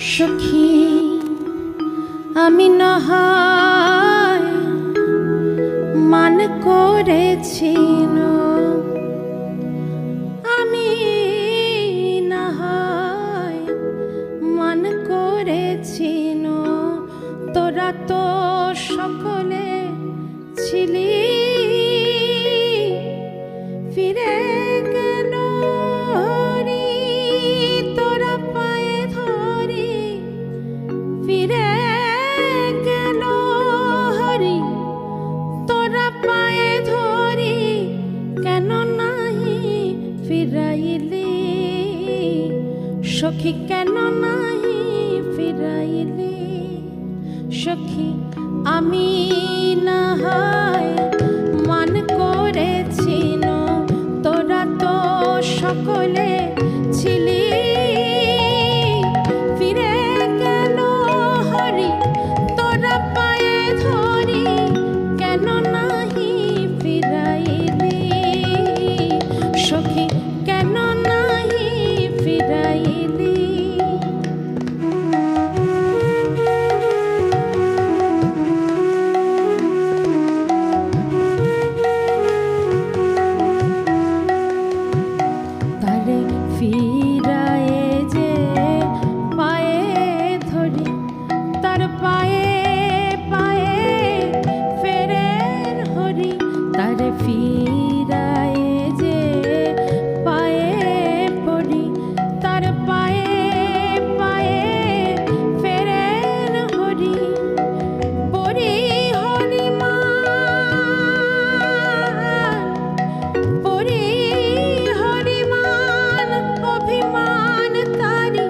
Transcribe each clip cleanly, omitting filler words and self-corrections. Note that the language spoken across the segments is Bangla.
সখী আমি না হয় মান করেছি আমি না হয় মান করেছি তোরা তো সকলে ছিলি ফিরে গেল হরি তোরা পায়ে ধরি ফিরে গেল হরি তোরা পায়ে ধরি কেন নাহি ফিরাইলি সখী কেন নাহি ফিরাইলি সখী আমি না হয় মান করেছি তোরা তো সকলে ছিলি ফিরে গেল হরি তোরা পায়ে ধরি কেন নাহি ফিরাইলি সখী কেন নাহি ফিরাইলি ফিরায়ে যে পায়ে ধরি তার পায়ে পায়ে ফেরেন হরি তার ফিরায়ে যে পায়ে পড়ি তার পায়ে পায়ে ফেরেন হরি পড়ি হরি মা পড়ি হরি মান অভিমান তারি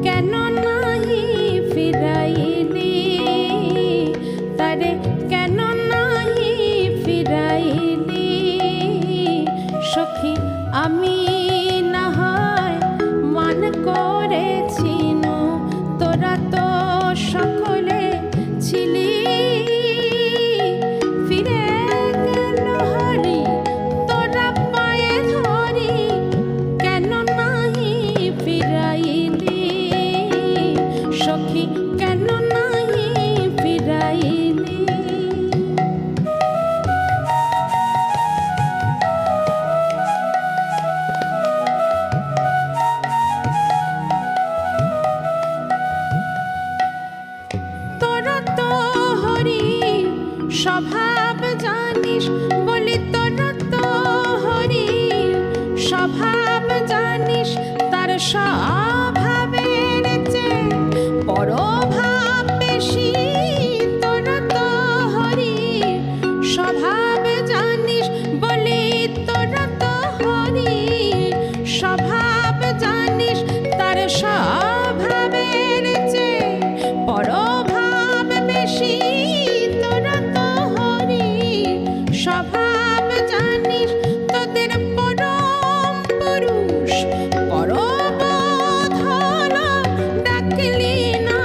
কেন নাহি ফিরাইলি তারে কেন নাহি ফিরাইলি সখী আমি না হয় মান করেছি তোরা তো সকলে ছিলি ফিরে গেল হরি তোরা পায়ে ধরি কেন নাহি ফিরাইলি সখী কেন নাহি ফিরাইলি তোরা তো হরি স্বভাব জানিস বলি তোরা তো হরি স্বভাব জানিস তার স্বভাবের চেয়ে পরভাব বেশি তোরা তো হরি স্বভাব জানিস বলি তোরা তো হরি স্বভাব জানিস তার স্বভাবের চেয়ে পরভাব বেশি তোরা তো হরি স্বভাব জানিস তোদের পরম পুরুষ পরবোধ হলো ডাকলি না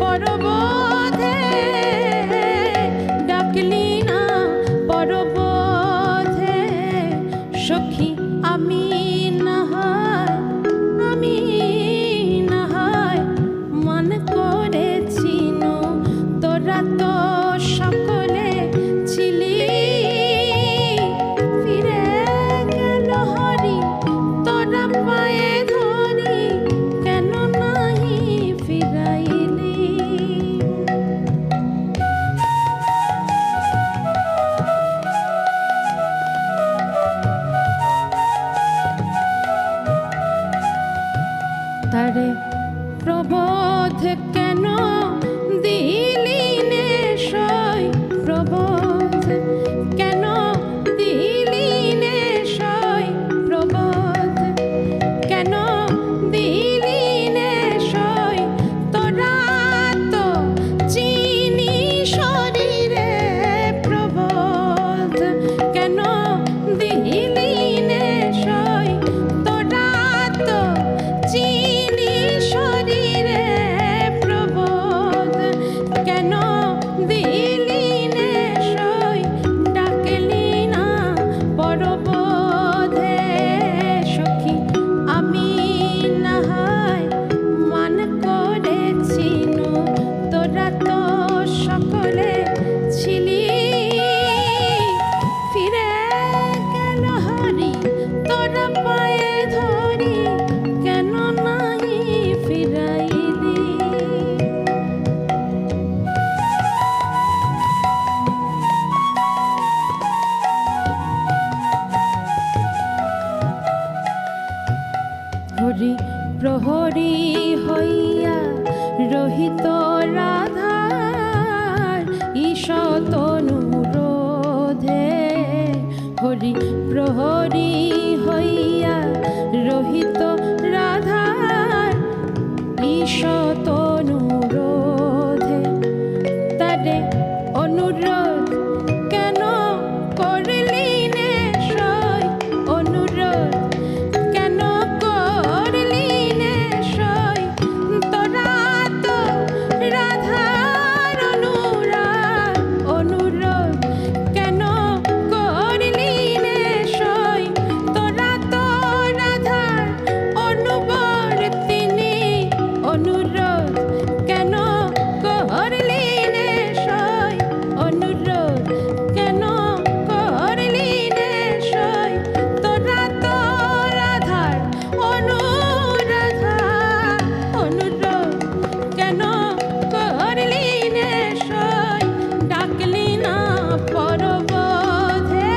পরবোধে ডাকলি না পরবোধে সখী আমি না হয় মান করেছি তোরা তো সকলে ছিলি ফিরে গেল হরি তোরা পায়ে ধরি কেন নাহি ফিরাইলি তারে প্রবোধ কেন দিলি নে সই প্রবোধ কেন দিলি নে সই প্রবোধ কেন দিলি নে সই তোরা তো চিনি শরীরে প্রবোধ কেন দিলি নে সই তোরা তো চিনি শরীরে প্রবোধ কেন দিলি নে হরি প্রহরী হইয়া রহিত রাধার ঈশত অনুরোধে, হরি প্রহরী হইয়া রহিত রাধার ঈশত অনুরোধে। তারে অনুরোধ কেন করলি নে সই, অনুরোধ কেন করলি নে সই, তোরা তো রাধার অনুরাগ, অনুরোধ কেন করলি নে সই, তোরা তো রাধার অনুবর্তিনী, অনুরোধ কেন করলি নে সই, অনুরোধ কেন করলি নে সই, তোরা তো রাধার অনুরাধা, অনুরোধ কেন করলি নে সই, ডাকলি না পরবধে,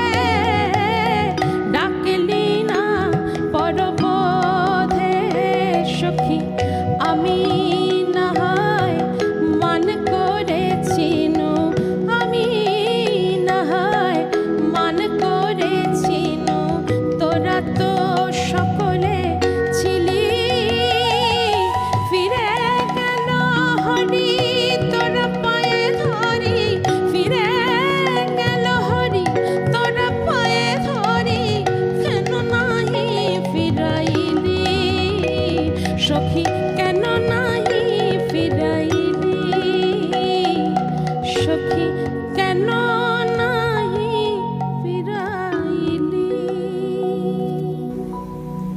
ডাকলি না পরবধে, সখী আমি